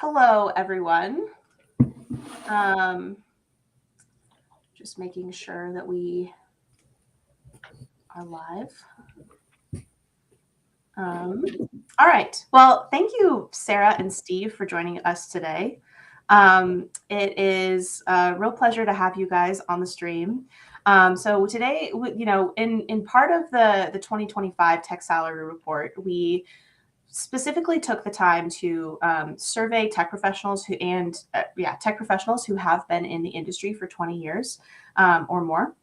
Hello, everyone. Just making sure that we are live. All right. Well, thank you, Sarah and Steve, for joining us today. It is a real pleasure to have you guys on the stream. So today, in part of the 2025 Tech Salary Report, we specifically took the time to survey tech professionals who have been in the industry for 20 years or more.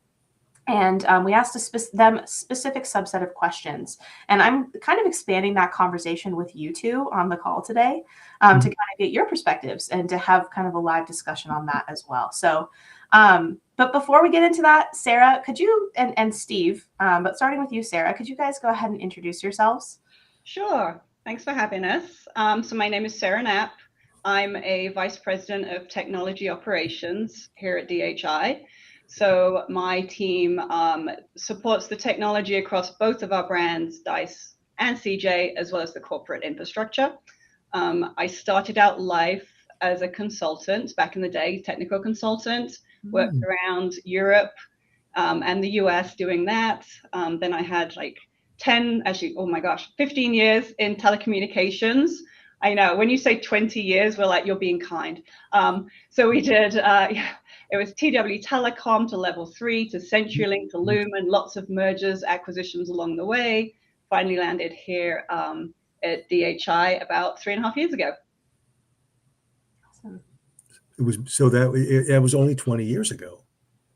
And we asked them a specific subset of questions. And I'm kind of expanding that conversation with you two on the call today to kind of get your perspectives and to have kind of a live discussion on that as well. So, but before we get into that, Sarah, could you, and Steve, but starting with you, Sarah, could you guys go ahead and introduce yourselves? Sure. Thanks for having us. So my name is Sarah Knapp. I'm a Vice President of Technology Operations here at DHI. So my team supports the technology across both of our brands, Dice and CJ, as well as the corporate infrastructure. I started out life as a consultant back in the day, technical consultant, worked around Europe and the US doing that. Then I had 15 years in telecommunications. I know when you say 20 years, we're like, you're being kind. So we did, it was TW Telecom to Level 3 to CenturyLink to Lumen, lots of mergers, acquisitions along the way. Finally landed here at DHI about 3.5 years ago. Awesome. That was only 20 years ago.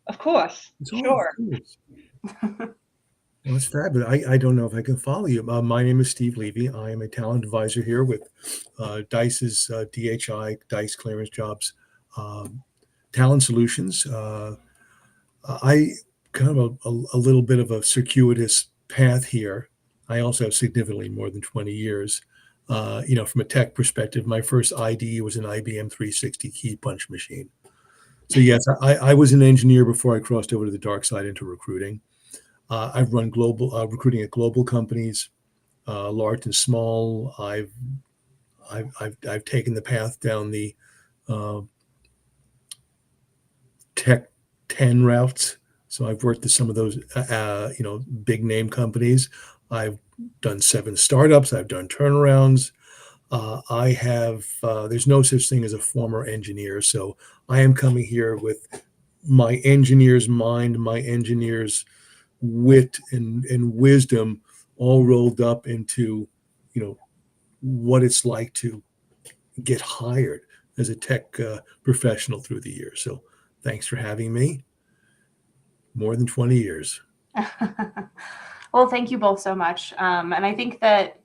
Of course, sure. Well, that's fabulous. I don't know if I can follow you. My name is Steve Levy. I am a talent advisor here with Dice's DHI, Dice Clearance Jobs, Talent Solutions. I kind of a little bit of a circuitous path here. I also have significantly more than 20 years. From a tech perspective, my first ID was an IBM 360 key punch machine. So yes, I was an engineer before I crossed over to the dark side into recruiting. I've run global recruiting at global companies, large and small. I've taken the path down the tech 10 routes. So I've worked at some of those big name companies. I've done 7 startups. I've done turnarounds. There's no such thing as a former engineer. So I am coming here with my engineer's mind, my engineer's wit and wisdom all rolled up into what it's like to get hired as a tech professional through the years. So thanks for having me. More than 20 years. Well, thank you both so much. And I think that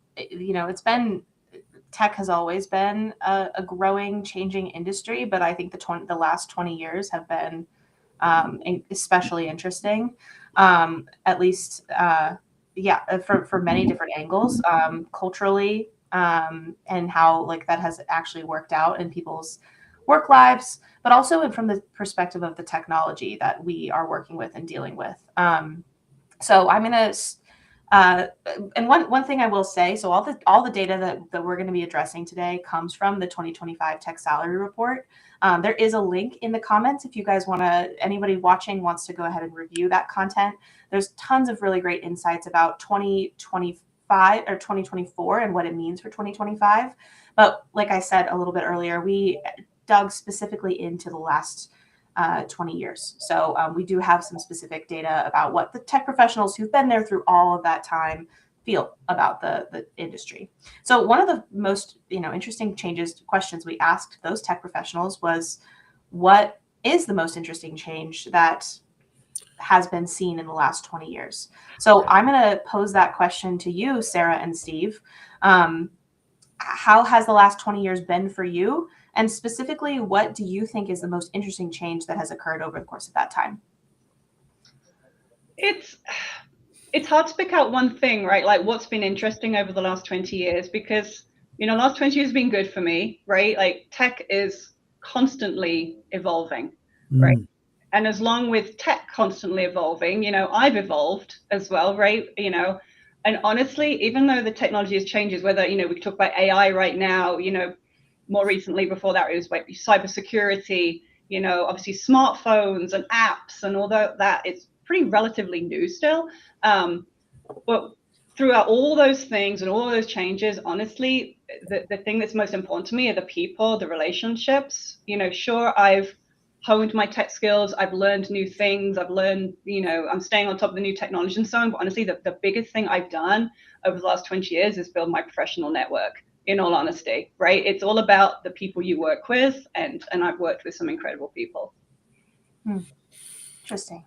tech has always been a growing, changing industry, but I think the last 20 years have been especially interesting. At least, for many different angles, culturally, and how that has actually worked out in people's work lives, but also from the perspective of the technology that we are working with and dealing with. So I'm gonna, and one thing I will say, so all the data that we're going to be addressing today comes from the 2025 Tech Salary Report. There is a link in the comments if you guys anybody watching wants to go ahead and review that content. There's tons of really great insights about 2025 or 2024 and what it means for 2025. But like I said a little bit earlier, we dug specifically into the last 20 years. So we do have some specific data about what the tech professionals who've been there through all of that time feel about the industry. So one of the most interesting questions we asked those tech professionals was, what is the most interesting change that has been seen in the last 20 years? So I'm going to pose that question to you, Sarah and Steve. How has the last 20 years been for you? And specifically, what do you think is the most interesting change that has occurred over the course of that time? It's hard to pick out one thing, right? Like what's been interesting over the last 20 years, because, the last 20 years has been good for me, right? Like tech is constantly evolving, right? And as long with tech constantly evolving, I've evolved as well, right? And honestly, even though the technology is changes, whether, we talk about AI right now, more recently, before that, it was like cybersecurity, obviously smartphones and apps, and although that it's pretty relatively new still. But throughout all those things and all those changes, honestly, the thing that's most important to me are the people, the relationships. Sure, I've honed my tech skills, I've learned new things, I've learned, I'm staying on top of the new technology and so on. But honestly, the biggest thing I've done over the last 20 years is build my professional network, in all honesty, right? It's all about the people you work with, and I've worked with some incredible people. Interesting.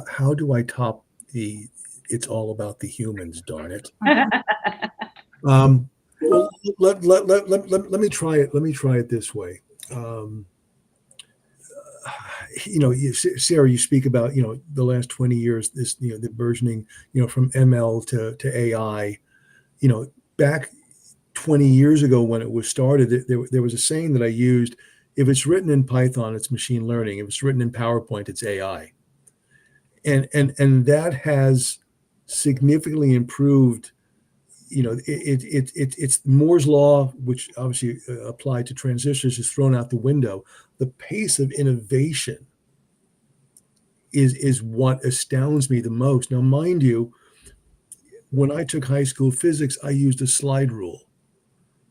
How do I top the "it's all about the humans"? Darn it. Well, let me try it. Let me try it this way. Sarah, you speak about the last 20 years, this the versioning from ML to AI. Back 20 years ago when it was started, there was a saying that I used: if it's written in Python, it's machine learning. If it's written in PowerPoint, it's AI. And that has significantly improved. It's Moore's law, which obviously applied to transistors, is thrown out the window. The pace of innovation is what astounds me the most. Now, mind you, when I took high school physics, I used a slide rule.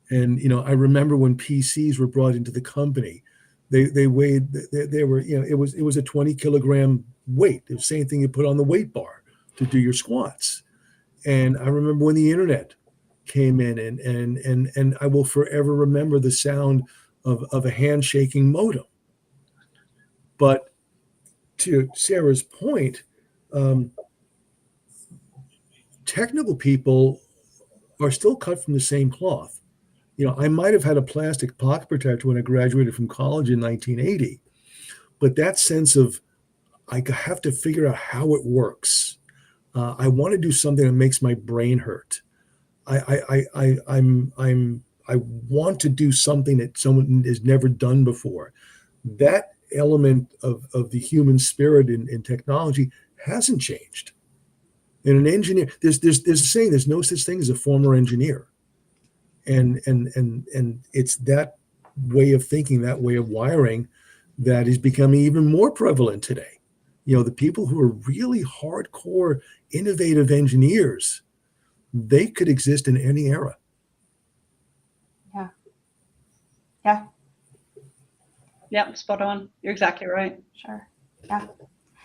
And I remember when PCs were brought into the company, they weighed, they were, it was a 20 kilogram weight. It was the same thing you put on the weight bar to do your squats. And I remember when the internet came in, and I will forever remember the sound of a handshaking modem. But to Sarah's point, technical people are still cut from the same cloth. I might have had a plastic pocket protector when I graduated from college in 1980, but that sense of I have to figure out how it works. I want to do something that makes my brain hurt. I want to do something that someone has never done before. That element of the human spirit in technology hasn't changed. And an engineer, there's a saying, there's no such thing as a former engineer. And it's that way of thinking, that way of wiring, that is becoming even more prevalent today. The people who are really hardcore innovative engineers, they could exist in any era. Yeah. Yep, spot on. You're exactly right. Sure. Yeah.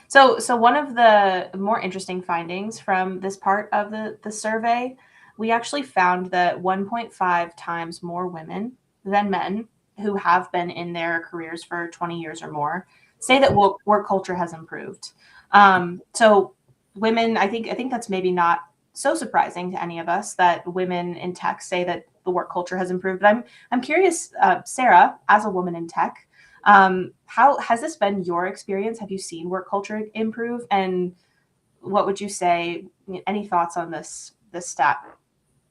So one of the more interesting findings from this part of the survey, we actually found that 1.5 times more women than men who have been in their careers for 20 years or more say that work culture has improved. So women, I think that's maybe not so surprising to any of us that women in tech say that the work culture has improved. But I'm curious, Sarah, as a woman in tech, how has this been your experience? Have you seen work culture improve? And what would you say? Any thoughts on this stat?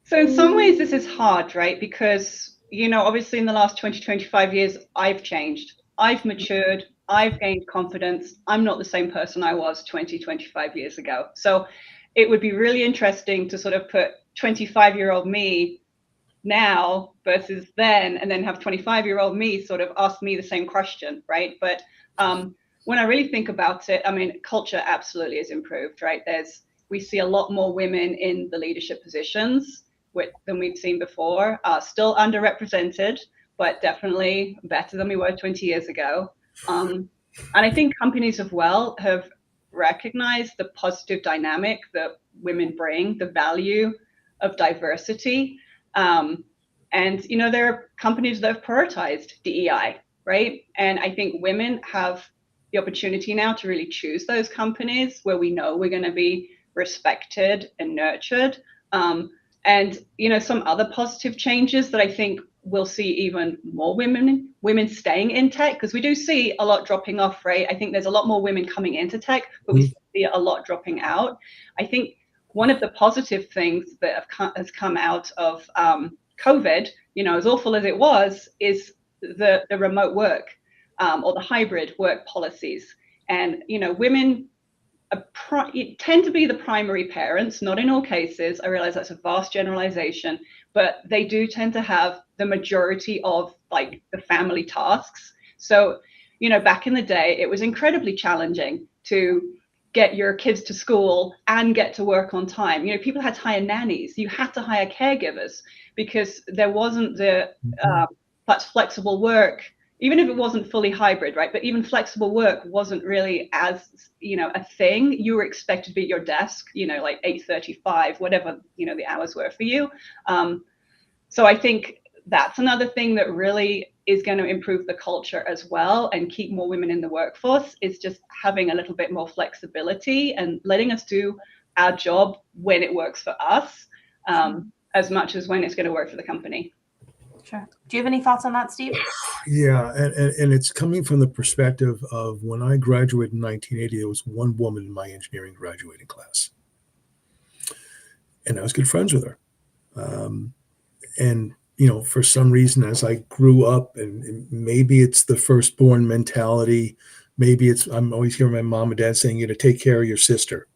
So in some ways, this is hard, right? Because, obviously in the last 20, 25 years, I've changed. I've matured. I've gained confidence. I'm not the same person I was 20, 25 years ago. So it would be really interesting to sort of put 25-year-old me now versus then, and then have 25-year-old me sort of ask me the same question, right? But when I really think about it, I mean, culture absolutely has improved, right? We see a lot more women in the leadership positions than we've seen before. Still underrepresented, but definitely better than we were 20 years ago. And I think companies as well have recognized the positive dynamic that women bring, the value of diversity. And, there are companies that have prioritized DEI, right? And I think women have the opportunity now to really choose those companies where we know we're going to be respected and nurtured. And, some other positive changes that I think we'll see even more women staying in tech, because we do see a lot dropping off, right? I think there's a lot more women coming into tech, but we see a lot dropping out. I think one of the positive things that has come out of COVID, as awful as it was, is the remote work or the hybrid work policies. And, women tend to be the primary parents, not in all cases. I realize that's a vast generalization, but they do tend to have the majority of like the family tasks. So, back in the day, it was incredibly challenging to get your kids to school and get to work on time. People had to hire nannies. You had to hire caregivers because there wasn't the flexible work, even if it wasn't fully hybrid, right? But even flexible work wasn't really as, a thing. You were expected to be at your desk, like 8:35, whatever, the hours were for you. So I think that's another thing that really is going to improve the culture as well and keep more women in the workforce, is just having a little bit more flexibility and letting us do our job when it works for us, as much as when it's going to work for the company. Sure. Do you have any thoughts on that, Steve? Yeah, and it's coming from the perspective of when I graduated in 1980, there was one woman in my engineering graduating class. And I was good friends with her. And, for some reason, as I grew up, and maybe it's the firstborn mentality, maybe I'm always hearing my mom and dad saying, take care of your sister.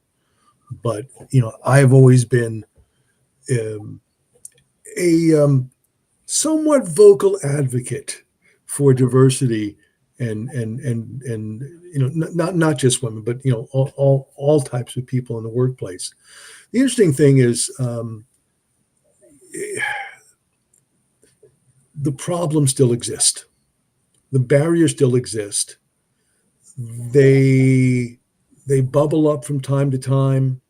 But, I've always been a somewhat vocal advocate for diversity and not just women, but all types of people in the workplace. The interesting thing is the problems still exist. The barriers still exist. They bubble up from time to time.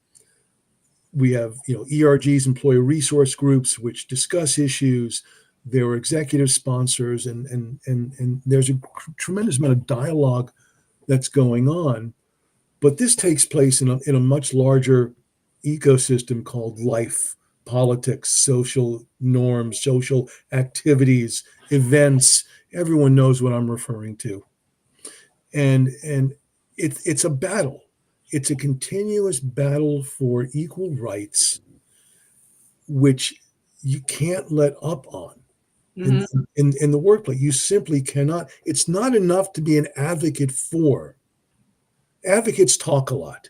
We have ERGs, employee resource groups, which discuss issues. There are executive sponsors, and there's a tremendous amount of dialogue that's going on. But this takes place in a much larger ecosystem called life, politics, social norms, social activities, events. Everyone knows what I'm referring to. And it's a battle. It's a continuous battle for equal rights, which you can't let up on. In the workplace. You simply cannot. It's not enough to be an advocate for. Advocates talk a lot,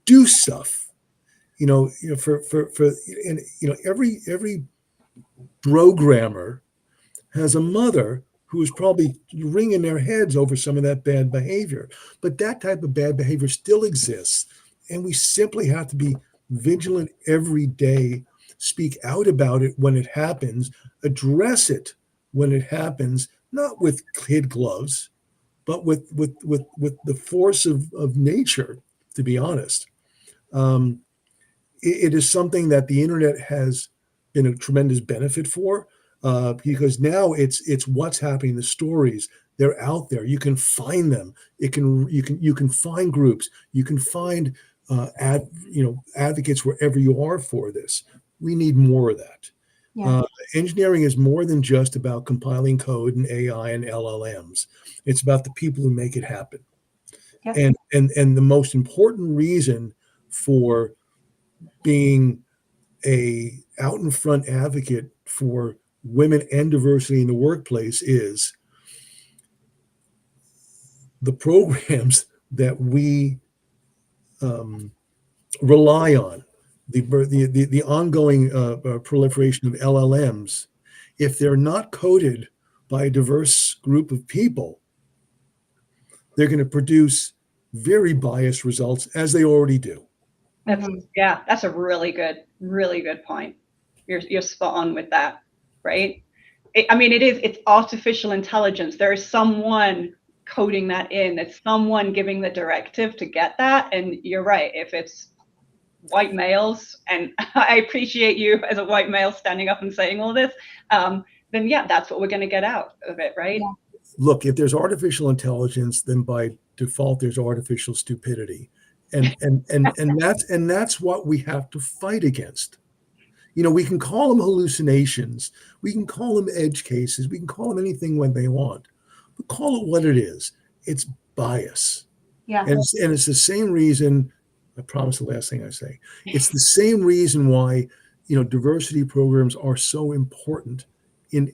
do stuff. Every programmer has a mother who is probably wringing their heads over some of that bad behavior. But that type of bad behavior still exists, and we simply have to be vigilant every day, speak out about it when it happens, address it when it happens, not with kid gloves, but with the force of nature, to be honest. It is something that the internet has been a tremendous benefit for, because now it's what's happening. The stories, they're out there. You can find them. You can find groups. You can find advocates wherever you are for this. We need more of that. Yeah. Engineering is more than just about compiling code and AI and LLMs. It's about the people who make it happen. Yeah. And the most important reason for being a out in front advocate for women and diversity in the workplace is the programs that we rely on, the ongoing proliferation of LLMs. If they're not coded by a diverse group of people, they're going to produce very biased results, as they already do. That's a really good point. You're spot on with that, right? It's artificial intelligence. There is someone coding that in. It's someone giving the directive to get that. And you're right. If it's white males, and I appreciate you as a white male standing up and saying all this, then that's what we're going to get out of it, right? Yeah. Look, if there's artificial intelligence, then by default there's artificial stupidity, and that's what we have to fight against. We can call them hallucinations, we can call them edge cases, we can call them anything when they want, but call it what it is. It's bias. Yeah. And it's the same reason. I promise the last thing I say. It's the same reason why diversity programs are so important in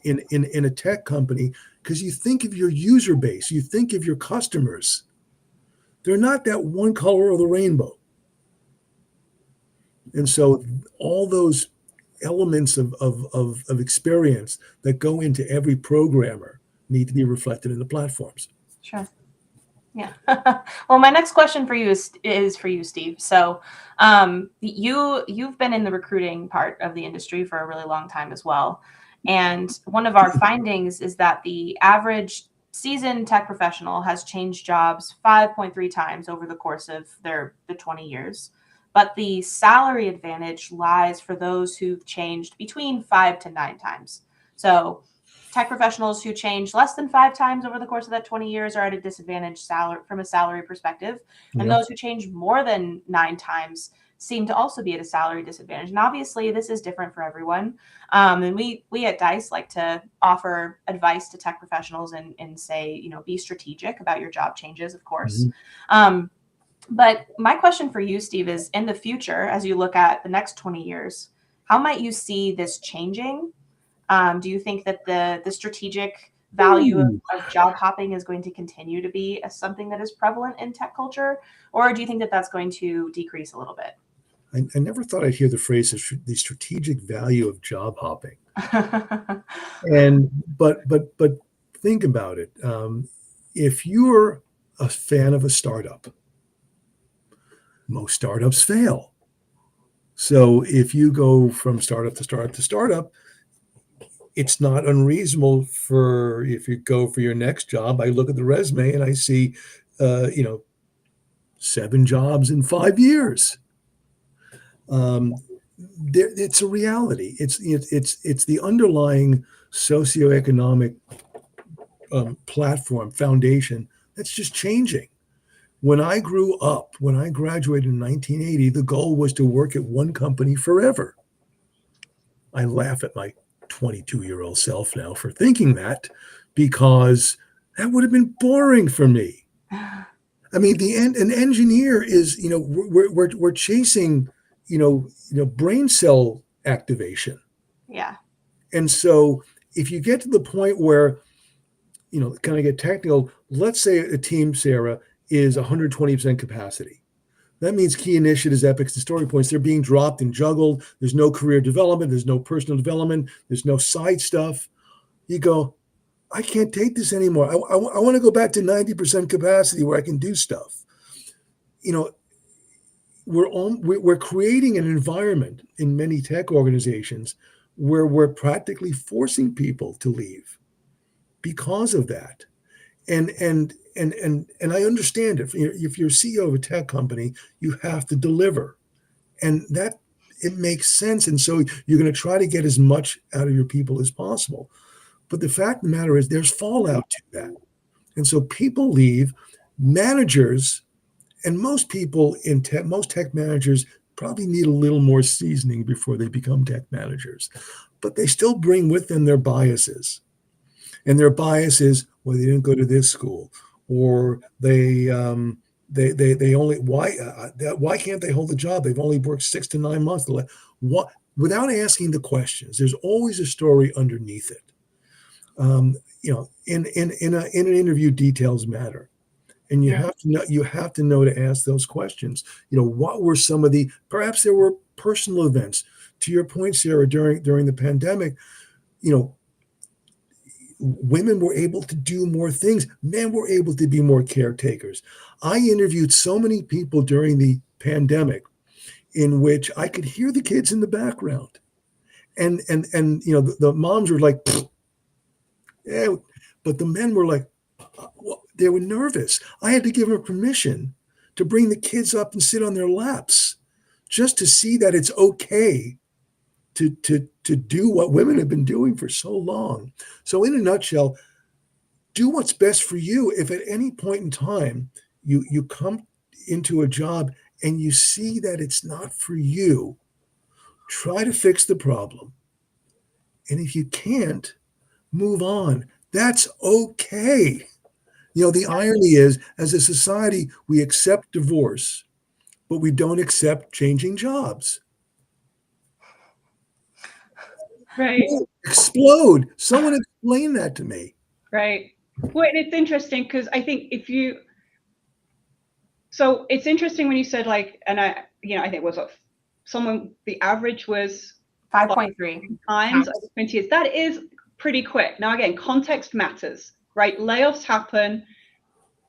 a tech company, because you think of your user base, you think of your customers. They're not that one color of the rainbow. And so all those elements of experience that go into every programmer need to be reflected in the platforms. Sure. Yeah. Well, my next question for you is for you, Steve. So, you've been in the recruiting part of the industry for a really long time as well. And one of our findings is that the average seasoned tech professional has changed jobs 5.3 times over the course of the 20 years. But the salary advantage lies for those who've changed between 5 to 9 times. So, tech professionals who change less than 5 times over the course of that 20 years are at a disadvantage from a salary perspective. And Yeah. those who change more than 9 times seem to also be at a salary disadvantage. And obviously, this is different for everyone. And we at Dice like to offer advice to tech professionals and say, be strategic about your job changes, of course. But my question for you, Steve, is in the future, as you look at the next 20 years, how might you see this changing? Do you think that the strategic value of job hopping is going to continue to be something that is prevalent in tech culture? Or do you think that that's going to decrease a little bit? I never thought I'd hear the phrase the strategic value of job hopping. But think about it. If you're a fan of a startup, most startups fail. So if you go from startup to startup to startup, it's not unreasonable if you go for your next job. I look at the resume and I see, 7 jobs in 5 years. It's a reality. It's the underlying socioeconomic platform foundation that's just changing. When I grew up, when I graduated in 1980, the goal was to work at one company forever. I laugh at my 22-year-old self now for thinking that, because that would have been boring for me. I mean, an engineer is, we're chasing, brain cell activation. Yeah. And so if you get to the point where, kind of get technical, let's say a team, Sarah, is 120% capacity. That means key initiatives, epics, and story points, they're being dropped and juggled. There's no career development. There's no personal development. There's no side stuff. You go, I can't take this anymore. I want to go back to 90% capacity where I can do stuff. We're creating an environment in many tech organizations where we're practically forcing people to leave because of that. And I understand it. If you're CEO of a tech company, you have to deliver, and that it makes sense. And so you're going to try to get as much out of your people as possible. But the fact of the matter is, there's fallout to that, and so people leave. Managers and most people in tech, most tech managers probably need a little more seasoning before they become tech managers, but they still bring with them their biases. And their bias is, well, they didn't go to this school, or they only why can't they hold a job? They've only worked 6 to 9 months. What, without asking the questions, there's always a story underneath it. In an interview, details matter, and you have to know to ask those questions. What were some of perhaps there were personal events. To your point, Sarah, during the pandemic, women were able to do more things. Men were able to be more caretakers. I interviewed so many people during the pandemic in which I could hear the kids in the background. And the moms were like, yeah, but the men were like, they were nervous. I had to give them permission to bring the kids up and sit on their laps just to see that it's okay to do what women have been doing for so long. So in a nutshell, do what's best for you. If at any point in time you come into a job and you see that it's not for you, try to fix the problem. And if you can't, move on. That's okay. The irony is, as a society, we accept divorce, but we don't accept changing jobs. Right. Explode. Someone explain that to me. Right. Well, and it's interesting because I think so it's interesting when you said and I think it was someone, the average was 5.3 times over 20 years. That is pretty quick. Now, again, context matters, right? Layoffs happen.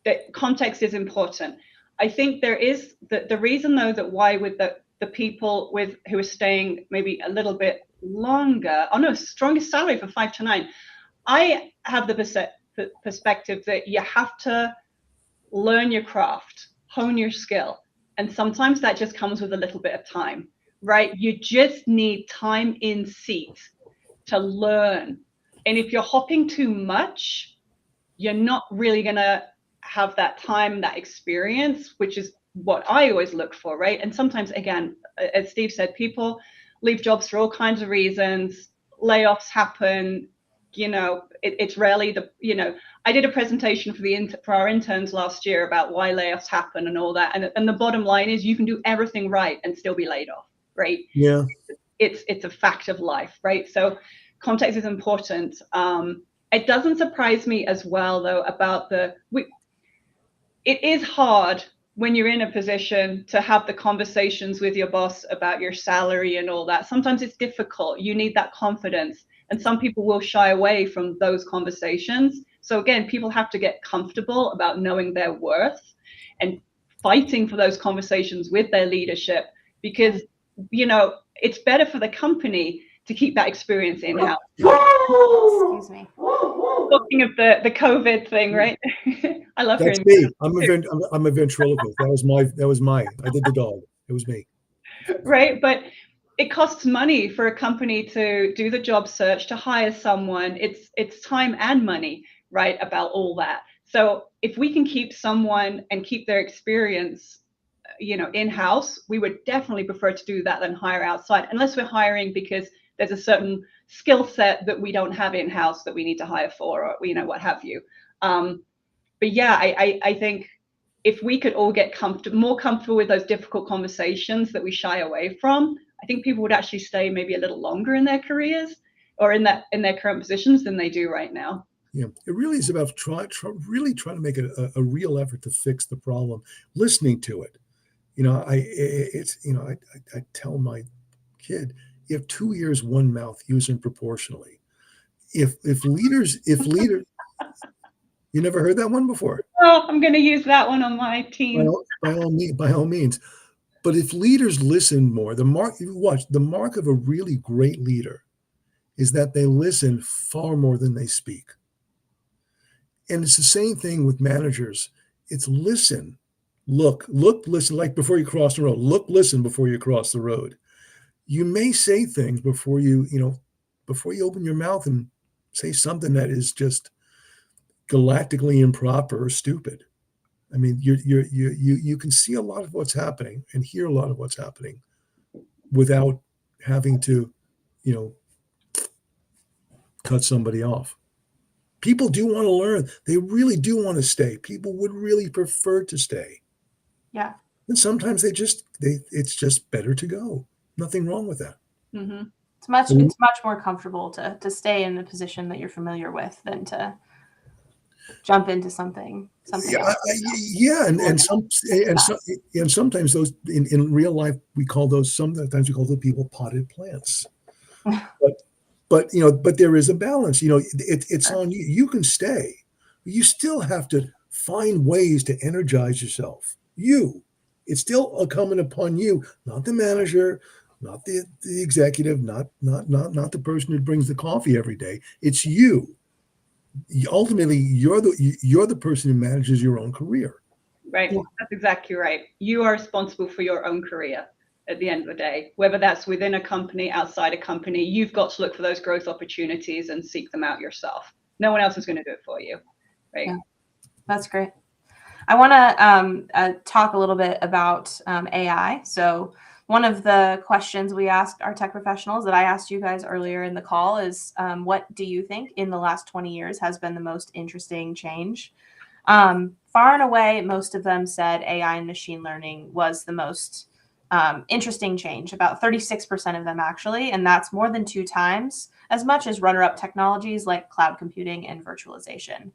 That context is important. I think there is the reason, though, that why with the people who are staying maybe a little bit longer, strongest salary for 5 to 9. I have the perspective that you have to learn your craft, hone your skill. And sometimes that just comes with a little bit of time, right? You just need time in seat to learn. And if you're hopping too much, you're not really going to have that time, that experience, which is what I always look for, right? And sometimes, again, as Steve said, people leave jobs for all kinds of reasons. Layoffs happen. It's rarely I did a presentation for our interns last year about why layoffs happen and all that. And the bottom line is you can do everything right and still be laid off, right? Yeah. It's a fact of life, right? So context is important. It doesn't surprise me as well, though, about it is hard when you're in a position to have the conversations with your boss about your salary and all that. Sometimes it's difficult. You need that confidence. And some people will shy away from those conversations. So again, people have to get comfortable about knowing their worth and fighting for those conversations with their leadership, because, it's better for the company to keep that experience in-house. Excuse me. Talking of the COVID thing, right? I love That's hearing me. I'm a ventriloquist. That was my. I did the dog. It was me. Right, but it costs money for a company to do the job search, to hire someone. It's time and money, right, about all that. So if we can keep someone and keep their experience, in-house, we would definitely prefer to do that than hire outside, unless we're hiring because there's a certain skill set that we don't have in-house that we need to hire for, or what have you. But yeah, I think if we could all get more comfortable with those difficult conversations that we shy away from, I think people would actually stay maybe a little longer in their careers or in their current positions than they do right now. Yeah, it really is about really trying to make it a real effort to fix the problem, listening to it. I tell my kid, you have 2 ears, one mouth, use them proportionally. If leaders, you never heard that one before? Oh, I'm going to use that one on my team. By all means. But if leaders listen more, the mark of a really great leader is that they listen far more than they speak. And it's the same thing with managers. It's listen, look, listen, like before you cross the road, listen before you cross the road. You may say things before you open your mouth and say something that is just galactically improper or stupid. I mean, you can see a lot of what's happening and hear a lot of what's happening without having to, cut somebody off. People do want to learn. They really do want to stay. People would really prefer to stay. Yeah. And sometimes it's just better to go. Nothing wrong with that. Mm-hmm. It's much more comfortable to stay in the position that you're familiar with than to jump into something else. And sometimes those in real life sometimes we call the people potted plants. But there is a balance. It's on you. You can stay. You still have to find ways to energize yourself. It's still incumbent upon you, not the manager, not the executive, not the person who brings the coffee every day. It's you. Ultimately, you're the person who manages your own career. Right. Yeah. That's exactly right. You are responsible for your own career at the end of the day, whether that's within a company, outside a company. You've got to look for those growth opportunities and seek them out yourself. No one else is going to do it for you. Right. Yeah. That's great. I want to talk a little bit about AI. So one of the questions we asked our tech professionals that I asked you guys earlier in the call is, what do you think in the last 20 years has been the most interesting change? Far and away, most of them said AI and machine learning was the most interesting change, about 36% of them actually, and that's more than 2 times as much as runner-up technologies like cloud computing and virtualization,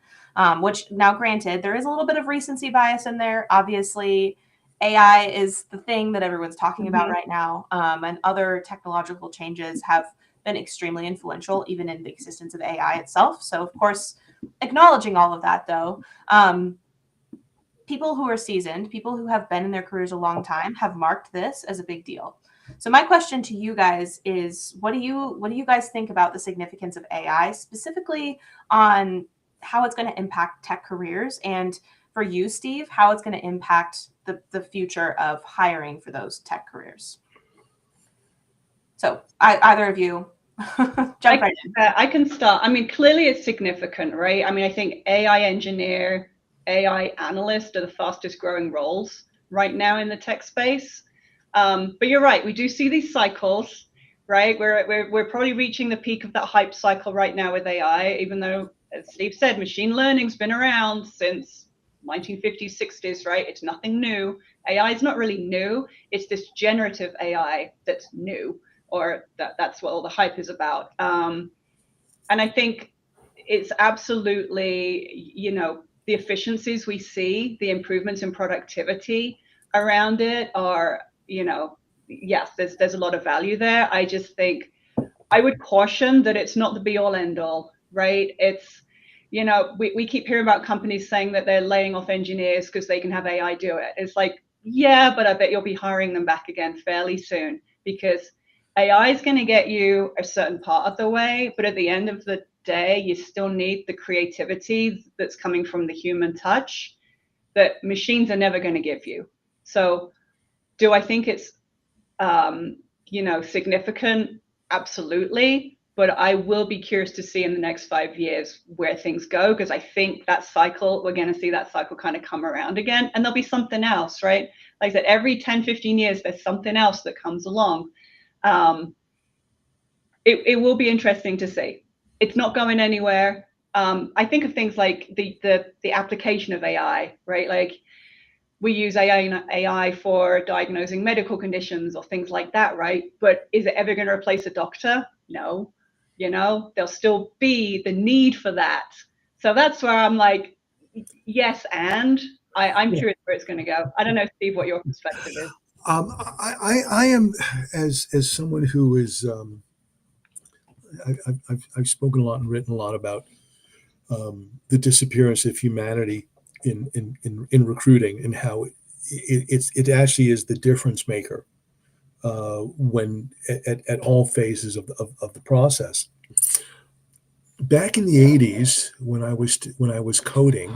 which now granted, there is a little bit of recency bias in there. Obviously, AI is the thing that everyone's talking about Mhm. right now, and other technological changes have been extremely influential, even in the existence of AI itself. So, of course, acknowledging all of that, though, people who are seasoned, people who have been in their careers a long time, have marked this as a big deal. So, my question to you guys is, what do you guys think about the significance of AI, specifically on how it's going to impact tech careers, and for you, Steve, how it's going to impact the future of hiring for those tech careers? So, either of you, jump right in. I can start. I mean, clearly it's significant, right? I mean, I think AI engineer, AI analyst are the fastest growing roles right now in the tech space. But you're right, we do see these cycles, right? We're probably reaching the peak of that hype cycle right now with AI, even though, as Steve said, machine learning's been around since 1950s, 60s, right? It's nothing new. AI is not really new. It's this generative AI that's new, or that's what all the hype is about. And I think it's absolutely, the efficiencies we see, the improvements in productivity around it are, yes, there's a lot of value there. I just think I would caution that it's not the be all end all, right? It's, we keep hearing about companies saying that they're laying off engineers because they can have AI do it. It's like, yeah, but I bet you'll be hiring them back again fairly soon, because AI is going to get you a certain part of the way, but at the end of the day, you still need the creativity that's coming from the human touch that machines are never going to give you. So do I think it's significant? Absolutely. But I will be curious to see in the next 5 years where things go, because I think that cycle, we're going to see that cycle kind of come around again, and there'll be something else, right? Like I said, every 10, 15 years, there's something else that comes along. It will be interesting to see. It's not going anywhere. I think of things like the application of AI, right? Like, we use AI for diagnosing medical conditions or things like that, right? But is it ever going to replace a doctor? No. There'll still be the need for that. So that's where I'm like, yes, and I'm curious where it's going to go. I don't know, Steve, what your perspective is. I am, as someone who is, I've spoken a lot and written a lot about the disappearance of humanity in recruiting, and how it actually is the difference maker when at all phases of the process. Back in the 80s, when I was coding,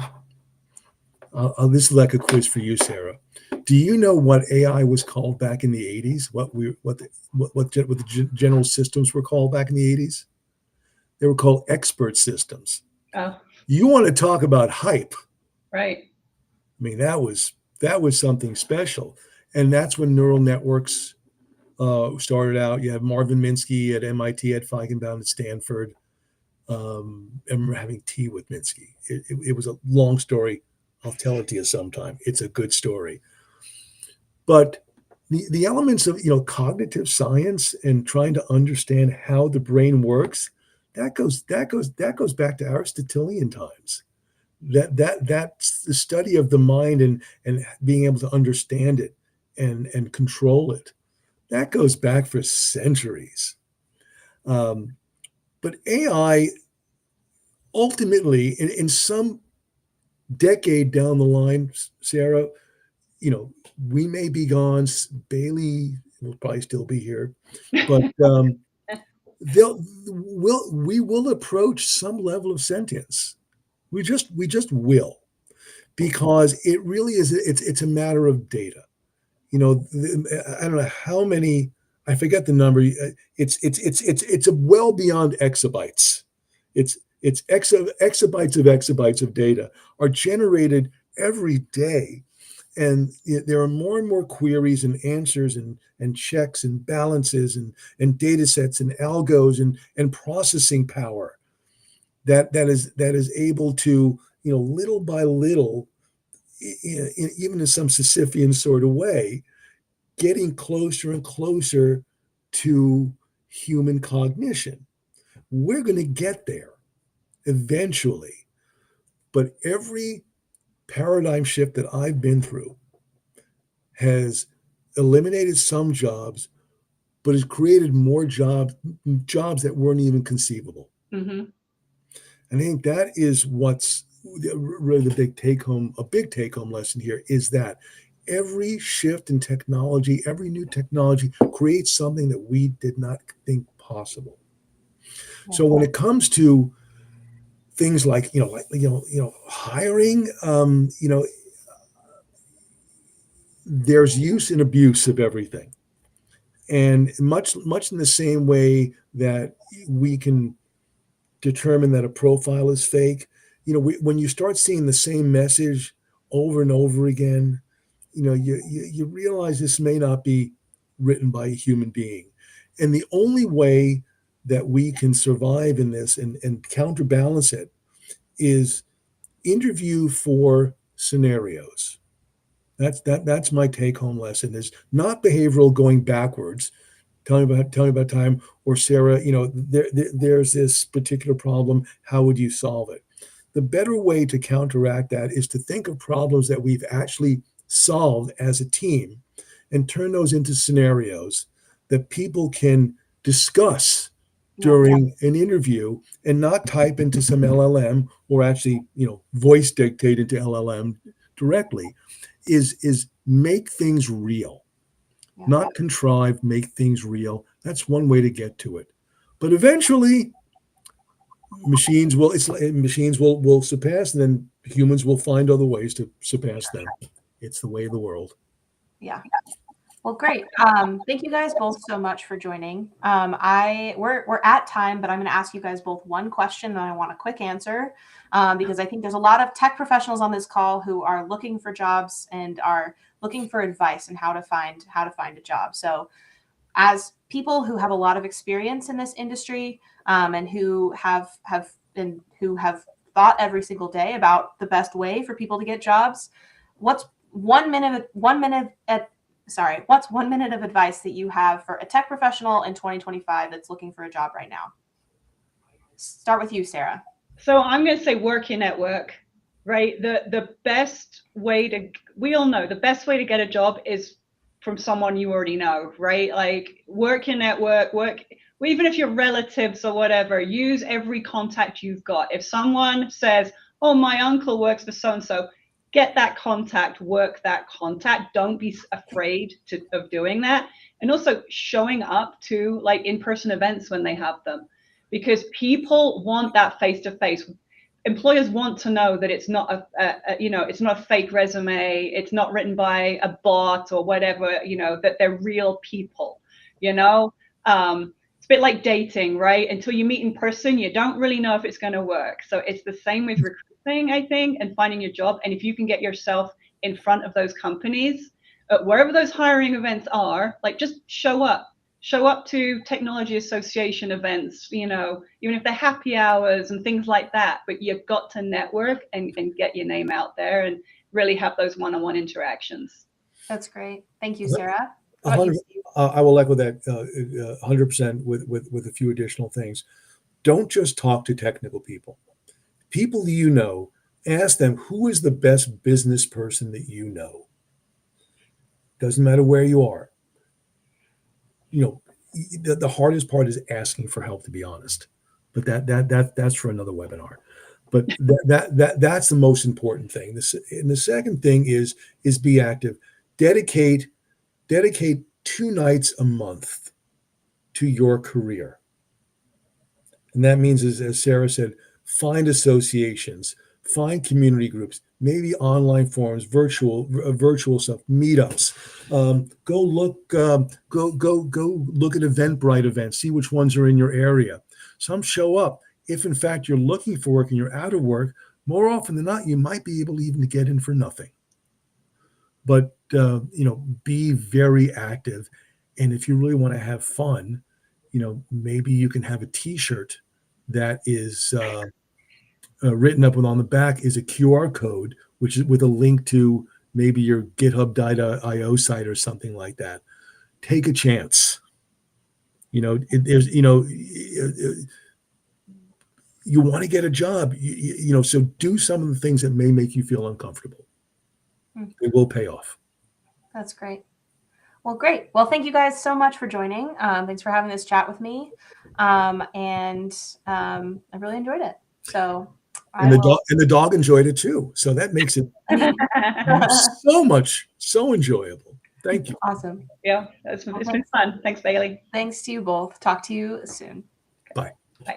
this is like a quiz for you, Sarah. Do you know what AI was called back in the 80s? What the general systems were called back in the 80s? They were called expert systems. Oh, You want to talk about hype? right. I mean, that was something special, and that's when neural networks started out. You have Marvin Minsky at MIT, Ed Feigenbaum at Stanford. I remember having tea with Minsky. It was a long story. I'll tell it to you sometime. It's a good story. But the elements of cognitive science and trying to understand how the brain works, that goes back to Aristotelian times. That's the study of the mind, and being able to understand it and control it. That goes back for centuries. But AI ultimately, in some decade down the line, Sarah, we may be gone. Baylee will probably still be here, but we will approach some level of sentience. We just will, because it really is. It's a matter of data. I don't know how many. I forget the number. It's a well beyond exabytes. It's exabytes of data are generated every day, and there are more and more queries and answers and checks and balances and data sets and algos and processing power that is able to, little by little, even in some Sisyphean sort of way, getting closer and closer to human cognition. We're going to get there eventually. But every paradigm shift that I've been through has eliminated some jobs, but has created more jobs that weren't even conceivable. Mm-hmm. And I think that is what's really the big take home lesson here, is that every shift in technology, every new technology creates something that we did not think possible. Yeah. So when it comes to things like hiring, there's use and abuse of everything, and much in the same way that we can determine that a profile is fake. When you start seeing the same message over and over again, you realize this may not be written by a human being. And the only way that we can survive in this and counterbalance it is interview for scenarios. That's my take home lesson, is not behavioral going backwards. Tell me about time, or Sarah, there's this particular problem. How would you solve it? The better way to counteract that is to think of problems that we've actually solved as a team and turn those into scenarios that people can discuss during an interview, and not type into some LLM, or actually, voice dictate into LLM directly. Is make things real. Yeah. Not contrive, make things real. That's one way to get to it. But eventually, machines will surpass, and then humans will find other ways to surpass them. It's the way of the world. Yeah. Well, great. Thank you guys both so much for joining. We're at time, but I'm going to ask you guys both one question, and I want a quick answer, because I think there's a lot of tech professionals on this call who are looking for jobs and are looking for advice on how to find a job. So, as people who have a lot of experience in this industry, and who have thought every single day about the best way for people to get jobs, what's one minute of advice that you have for a tech professional in 2025 that's looking for a job right now? Start with you, Sarah. So I'm going to say work your network, right? The best way we all know the best way to get a job is from someone you already know, right? Like, work your network, even if you're relatives or whatever, use every contact you've got. If someone says, oh, my uncle works for so-and-so, get that contact, work that contact. Don't be afraid of doing that. And also showing up to like in-person events when they have them, because people want that face-to-face. Employers want to know that it's not it's not a fake resume. It's not written by a bot or whatever, that they're real people, It's a bit like dating, right? Until you meet in person, you don't really know if it's going to work. So it's the same with recruiting, I think, and finding your job. And if you can get yourself in front of those companies, wherever those hiring events are, like, just show up to technology association events, even if they're happy hours and things like that. But you've got to network and get your name out there and really have those one-on-one interactions. That's great. Thank you, Sarah. I will echo that 100% with a few additional things. Don't just talk to technical people. People ask them, who is the best business person that you know? Doesn't matter where you are. The hardest part is asking for help, to be honest. But that's for another webinar. But that's the most important thing. And the second thing is be active. Dedicate 2 nights a month to your career. And that means, as Sarah said, find associations, find community groups, maybe online forums, virtual stuff, meetups. Go look at Eventbrite events, see which ones are in your area. Some show up. If in fact you're looking for work and you're out of work, more often than not, you might be able even to get in for nothing. But be very active. And if you really want to have fun, maybe you can have a T-shirt that is written up, and on the back is a QR code, which is with a link to maybe your GitHub.io site or something like that. Take a chance. You want to get a job, so do some of the things that may make you feel uncomfortable. It will pay off. That's great. Well, great. Well, thank you guys so much for joining. Thanks for having this chat with me. And I really enjoyed it. So And the dog enjoyed it too. So that makes it so enjoyable. Thank you. Awesome. Yeah, it's been fun. Thanks, Baylee. Thanks to you both. Talk to you soon. Bye. Bye.